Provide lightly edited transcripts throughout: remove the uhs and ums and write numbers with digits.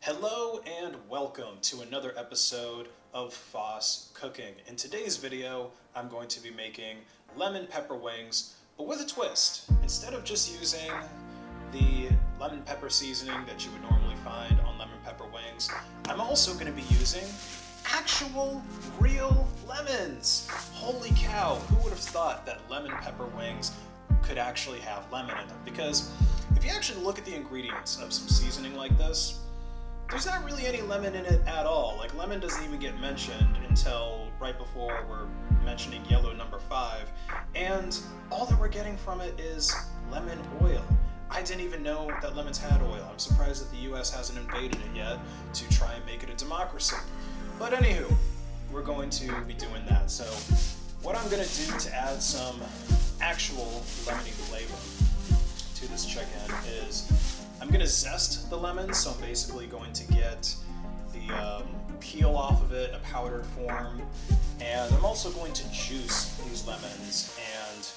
Hello and welcome to another episode of Foss Cooking. In today's video, I'm going to be making lemon pepper wings, but with a twist. Instead of just using the lemon pepper seasoning that you would normally find on lemon pepper wings, I'm also going to be using actual, real lemons. Holy cow, who would have thought that lemon pepper wings could actually have lemon in them? Because if you actually look at the ingredients of some seasoning like this, there's not really any lemon in it at all. Like, lemon doesn't even get mentioned until right before we're mentioning yellow number 5. And all that we're getting from it is lemon oil. I didn't even know that lemons had oil. I'm surprised that the US hasn't invaded it yet to try and make it a democracy. But anywho, we're going to be doing that. So what I'm gonna do to add some actual lemony flavor to this chicken is I'm going to zest the lemon, so I'm basically going to get the peel off of it in a powdered form, and I'm also going to juice these lemons and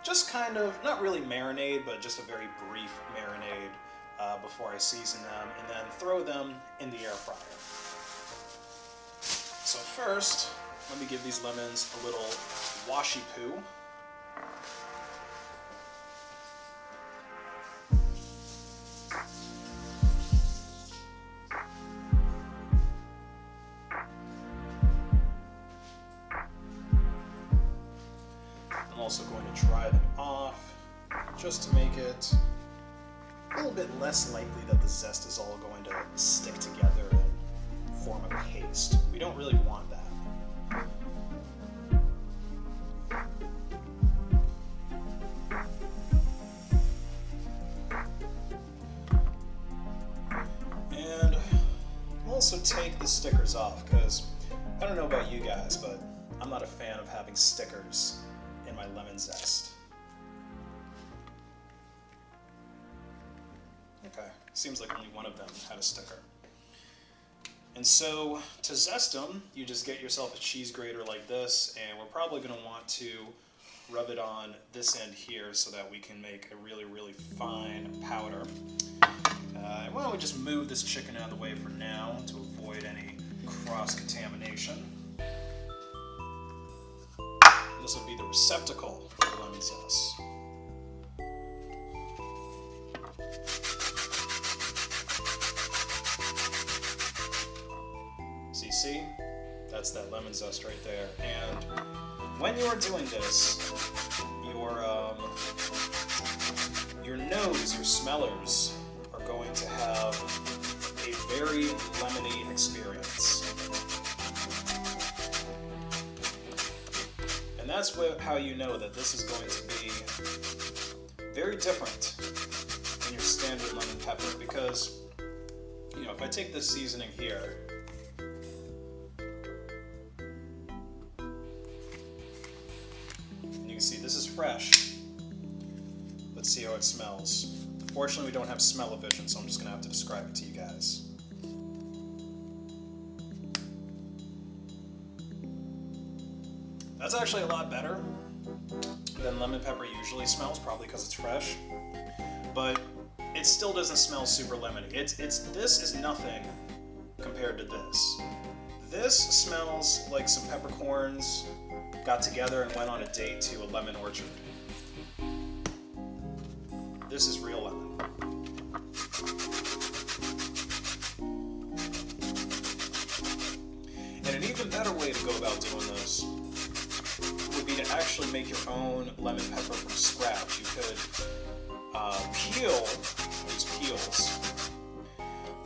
just kind of, not really marinade, but just a very brief marinade before I season them, and then throw them in the air fryer. So first, let me give these lemons a little washy poo. I'm also going to dry them off just to make it a little bit less likely that the zest is all going to stick together and form a paste. We don't really want that. And I'll also take the stickers off because I don't know about you guys, but I'm not a fan of having stickers in my lemon zest. Okay, seems like only one of them had a sticker. And so to zest them, you just get yourself a cheese grater like this, and we're probably going to want to rub it on this end here so that we can make a really, really fine powder. And why don't we just move this chicken out of the way for now to avoid any cross-contamination. This will be the receptacle for the lemon zest. So you see, that's that lemon zest right there. And when you're doing this, your nose, your smellers, are going to have a very lemony experience. And that's how you know that this is going to be very different than your standard lemon pepper, because, you know, if I take this seasoning here, and you can see this is fresh. Let's see how it smells. Fortunately, we don't have smell-o-vision, so I'm just going to have to describe it to you guys. That's actually a lot better than lemon pepper usually smells, probably because it's fresh. But it still doesn't smell super lemony. This is nothing compared to this. This smells like some peppercorns got together and went on a date to a lemon orchard. This is real lemon. And an even better way to go about doing this would be to actually make your own lemon pepper from scratch. You could peel these peels,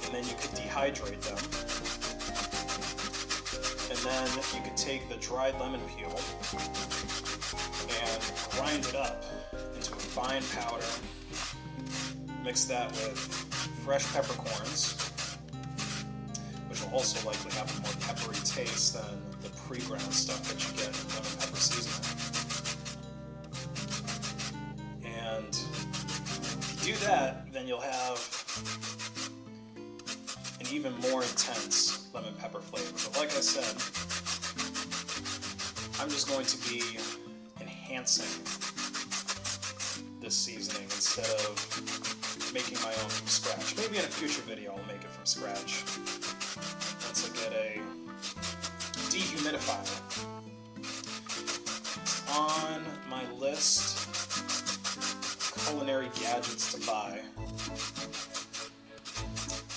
and then you could dehydrate them, and then you could take the dried lemon peel and grind it up into a fine powder. Mix that with fresh peppercorns, which will also likely have a more peppery taste than the pre-ground stuff that you get in lemon pepper seasoning. And if you do that, then you'll have an even more intense lemon pepper flavor. But like I said, I'm just going to be enhancing this seasoning instead of making my own from scratch. Maybe in a future video I'll make it from scratch. Once I get a dehumidifier. On my list, culinary gadgets to buy.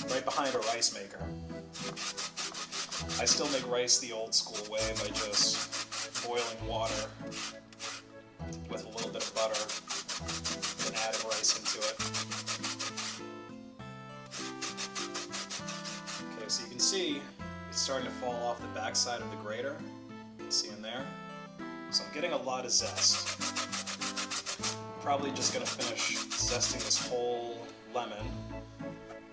Right behind a rice maker. I still make rice the old school way by just boiling water with a little bit of butter and adding rice into it. Okay, so you can see it's starting to fall off the backside of the grater. You can see in there. So I'm getting a lot of zest. Probably just going to finish zesting this whole lemon.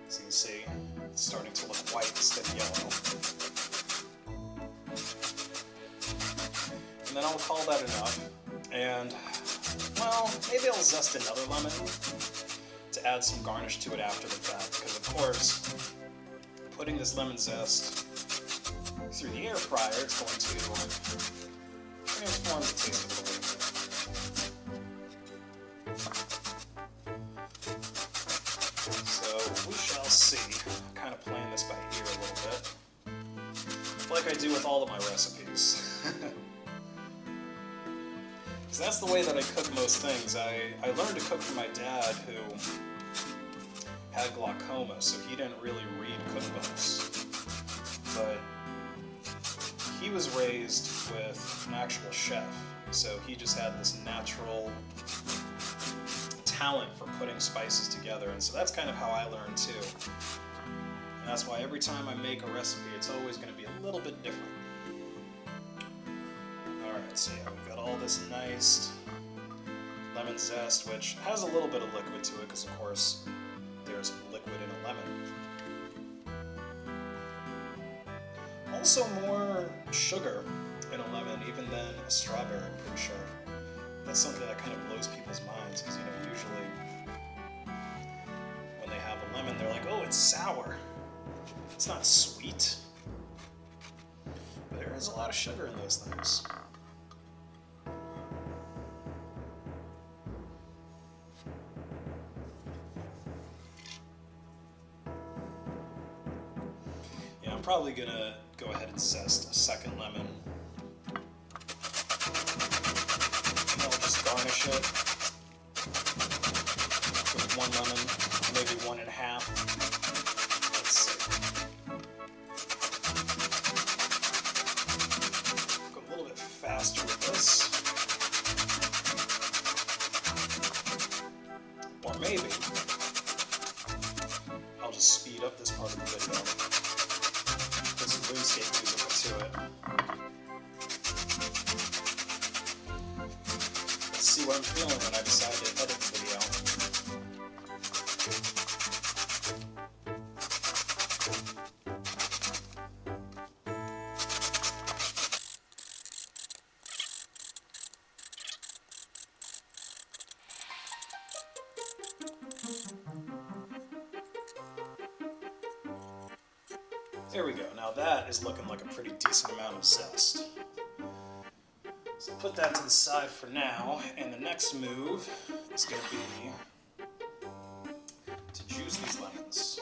As you can see, it's starting to look white instead of yellow. And then I'll call that enough. And, well, maybe I'll zest another lemon to add some garnish to it after the fact. Because, of course, putting this lemon zest through the air fryer, it's going to transform the taste a little bit. So we shall see. I'm kind of playing this by ear a little bit, like I do with all of my recipes. Because that's the way that I cook most things. I learned to cook from my dad, who had glaucoma, so he didn't really read cookbooks. But he was raised with an actual chef, so he just had this natural talent for putting spices together, and so that's kind of how I learned too. And that's why every time I make a recipe, it's always going to be a little bit different. Alright, so yeah, we've got all this nice lemon zest, which has a little bit of liquid to it, because of course there's liquid in a lemon. Also more sugar in a lemon even than a strawberry, I'm pretty sure. That's something that kind of blows people's minds, because, you know, usually when they have a lemon, they're like, oh, it's sour. It's not sweet. But there is a lot of sugar in those things. Yeah, I'm probably gonna go ahead and zest a second lemon. Garnish it with one lemon, maybe 1.5. Let's see. Go a little bit faster with this. Or maybe I'll just speed up this part of the video. Put some RuneScape music to it. See what I'm feeling when I decide to edit the video. There we go. Now that is looking like a pretty decent amount of zest. So put that to the side for now, and the next move is going to be to juice these lemons.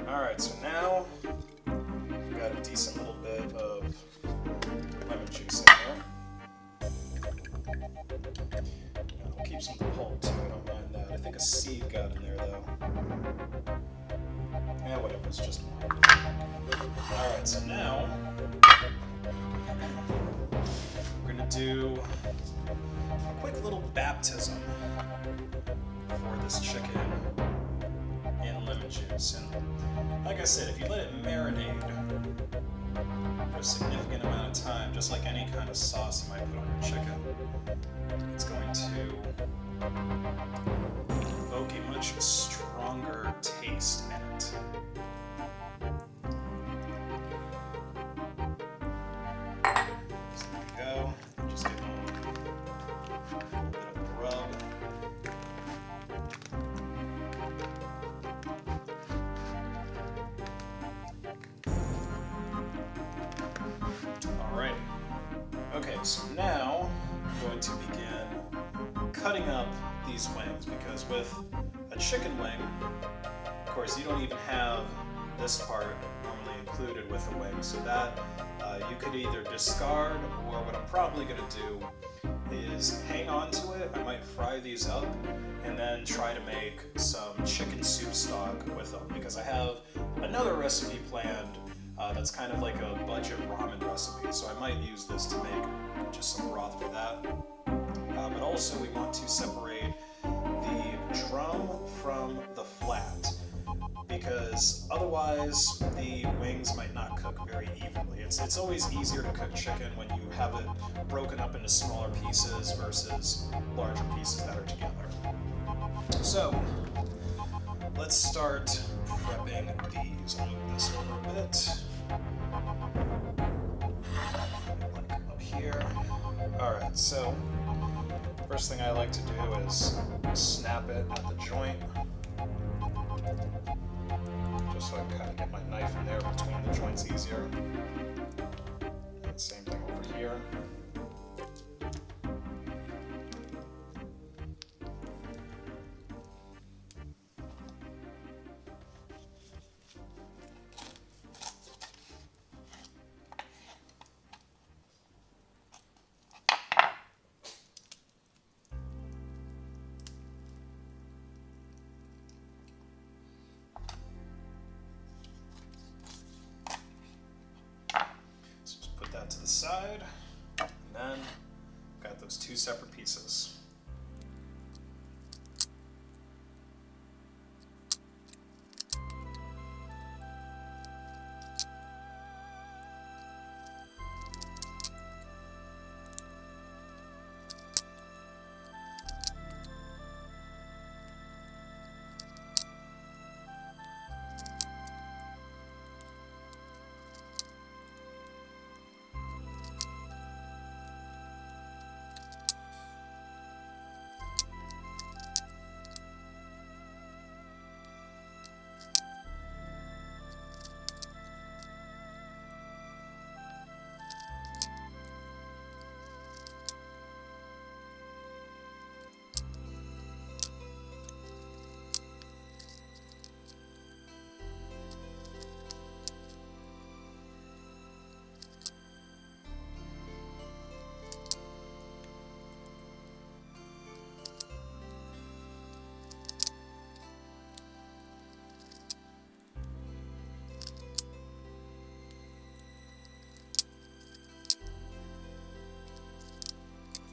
Alright, so now we've got a decent little bit of lemon juice in there. I'll keep some pulp too, I don't mind that. I think a seed got in there though. was just one. Alright, so now we're going to do a quick little baptism for this chicken in lemon juice. And like I said, if you let it marinate for a significant amount of time, just like any kind of sauce you might put on your chicken, it's going to evoke a much stronger taste in it. So there we go. Just give them a little bit of a rub. Alrighty. Okay, so now I'm going to begin cutting up these wings, because with a chicken wing, of course, you don't even have this part normally included with a wing, so that you could either discard, or what I'm probably going to do is hang on to it. I might fry these up and then try to make some chicken soup stock with them, because I have another recipe planned that's kind of like a budget ramen recipe, so I might use this to make just some broth for that. But also we want to separate the drum from the flat, because otherwise the wings might not cook very evenly. It's always easier to cook chicken when you have it broken up into smaller pieces versus larger pieces that are together. So let's start prepping these. I'll move this over a bit. Like up here. Alright, so first thing I like to do is snap it at the joint, just so I can kind of get my knife in there between the joints easier. And same thing over here. To the side, and then got those two separate pieces.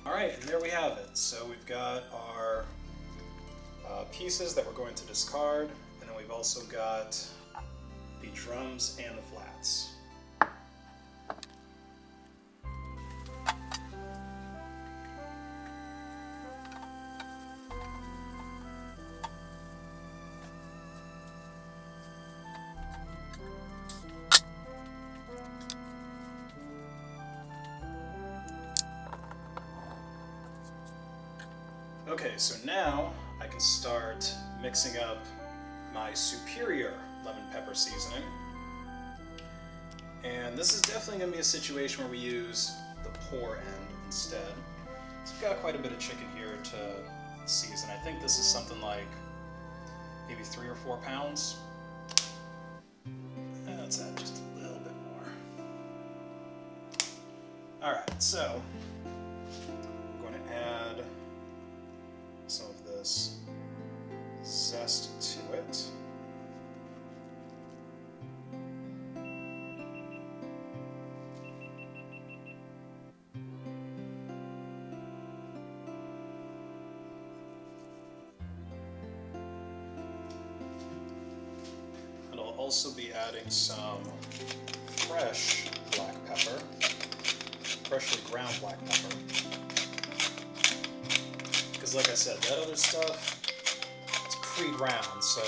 Alright, and there we have it. So we've got our pieces that we're going to discard, and then we've also got the drums and the flats. Okay, so now I can start mixing up my superior lemon pepper seasoning. And this is definitely going to be a situation where we use the pour end instead. So we've got quite a bit of chicken here to season. I think this is something like maybe 3 or 4 pounds. And let's add just a little bit more. Alright, so I'm going to add some of this zest to it. also be adding some fresh black pepper, freshly ground black pepper. Because like I said, that other stuff, it's pre-ground, so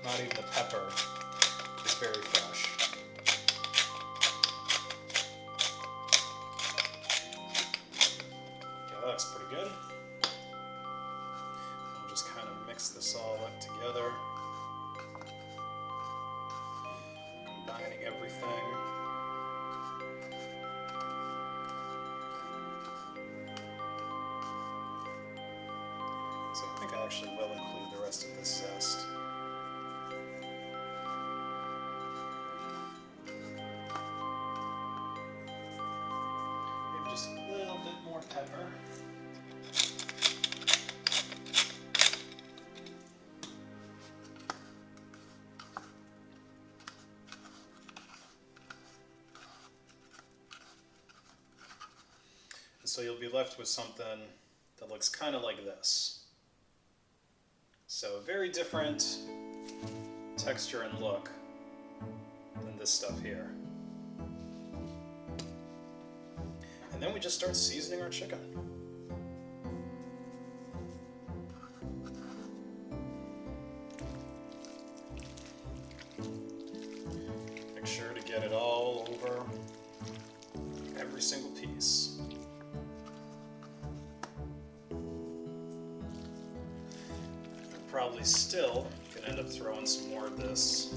not even the pepper is very fresh. Yeah, that looks pretty good. We'll just kind of mix this all up together. Combining everything. So I think I actually will include the rest of this zest. Maybe just a little bit more pepper. And so you'll be left with something that looks kind of like this. So a very different texture and look than this stuff here. And then we just start seasoning our chicken. Make sure to get it all over every single piece. Probably still can end up throwing some more of this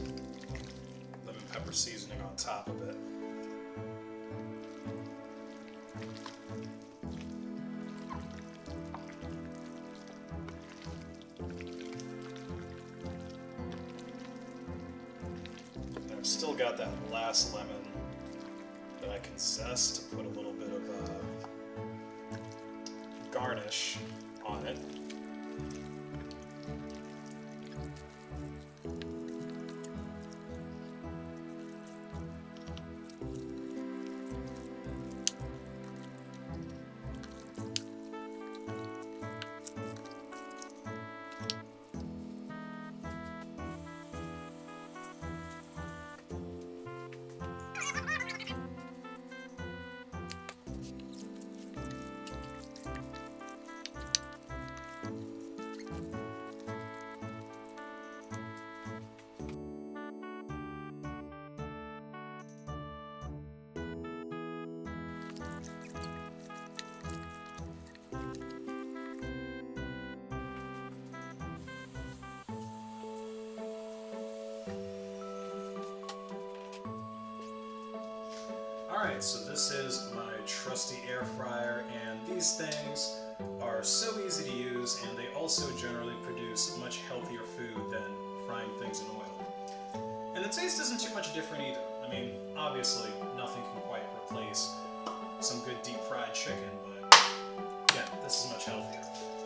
lemon pepper seasoning on top of it. And I've still got that last lemon that I can zest to put a little bit of garnish on it. Alright, so this is my trusty air fryer, and these things are so easy to use, and they also generally produce much healthier food than frying things in oil. And the taste isn't too much different either. I mean, obviously, nothing can quite replace some good deep fried chicken, but yeah, this is much healthier.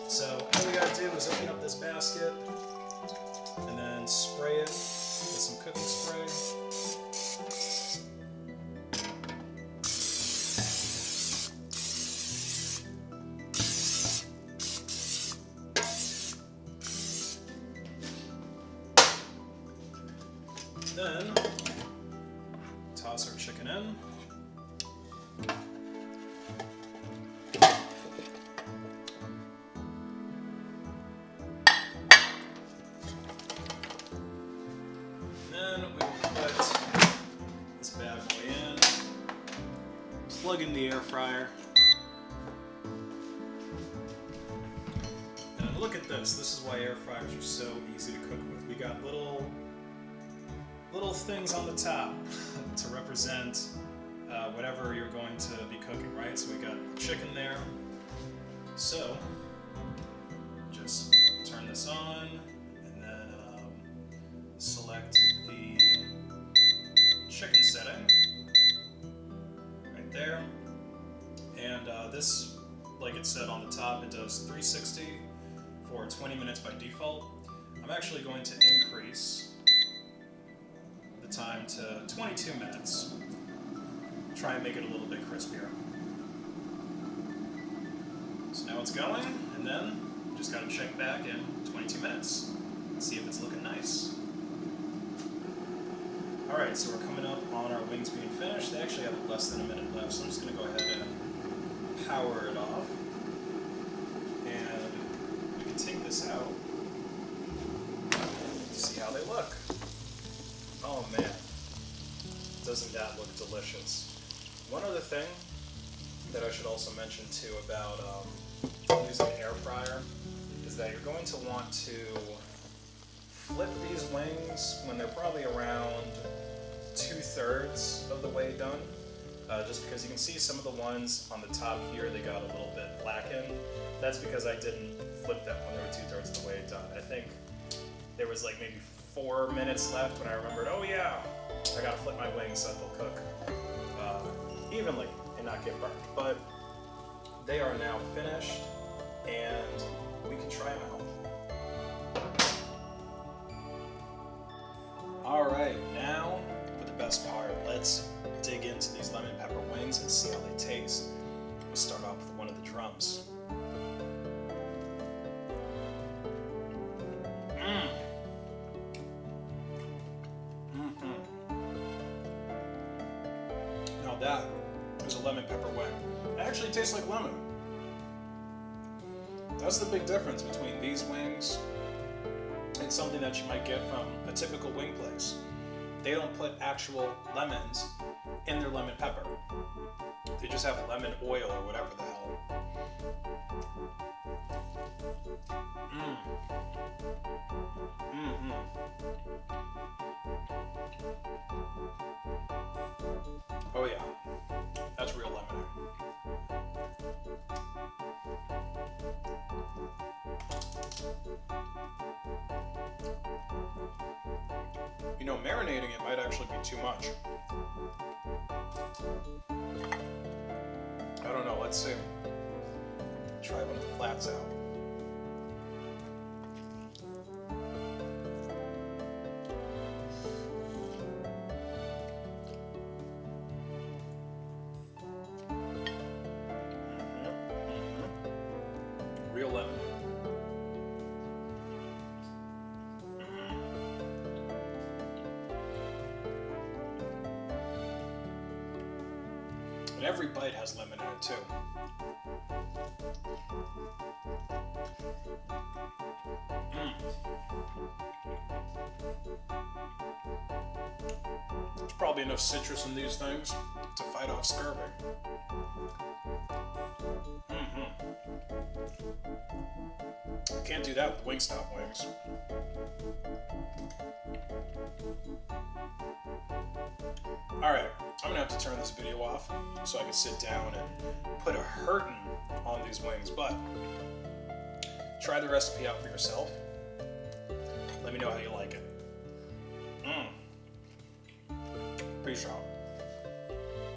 So all we gotta do is open up this basket, and then spray it with some cooking spray. Then, toss our chicken in. Then we will put this bad boy in, plug in the air fryer. And look at this. This is why air fryers are so easy to cook with. We got little things on the top to represent whatever you're going to be cooking, right? So we got the chicken there. So just turn this on and then select the chicken setting right there. And this, like it said on the top, it does 360 for 20 minutes by default. I'm actually going to increase time to 22 minutes. Try and make it a little bit crispier. So now it's going, and then just gotta check back in 22 minutes and see if it's looking nice. Alright, so we're coming up on our wings being finished. They actually have less than a minute left, so I'm just going to go ahead and power it off. And we can take this out to see how they look. Oh man, doesn't that look delicious? One other thing that I should also mention too about using an air fryer is that you're going to want to flip these wings when they're probably around 2/3 of the way done. Just because you can see some of the ones on the top here, they got a little bit blackened. That's because I didn't flip them when they were 2/3 of the way done. I think there was like maybe 4 minutes left when I remembered, oh yeah, I gotta flip my wings so that they'll cook evenly and not get burnt. But they are now finished and we can try them out. Alright, now for the best part. Let's dig into these lemon pepper wings and see how they taste. We'll start off with one of the drums. Now that is a lemon pepper wing. It actually tastes like lemon. That's the big difference between these wings and something that you might get from a typical wing place. They don't put actual lemons in their lemon pepper. They just have lemon oil or whatever the hell. Oh yeah, that's real lemon. You know, marinating it might actually be too much. I don't know, let's see. Try one of the flats out. Real lemon. And every bite has lemon in it too. There's probably enough citrus in these things to fight off scurvy. Can't do that with Wingstop wings. Alright, I'm gonna have to turn this video off so I can sit down and put a hurtin' on these wings, but try the recipe out for yourself. Let me know how you like it. Peace out.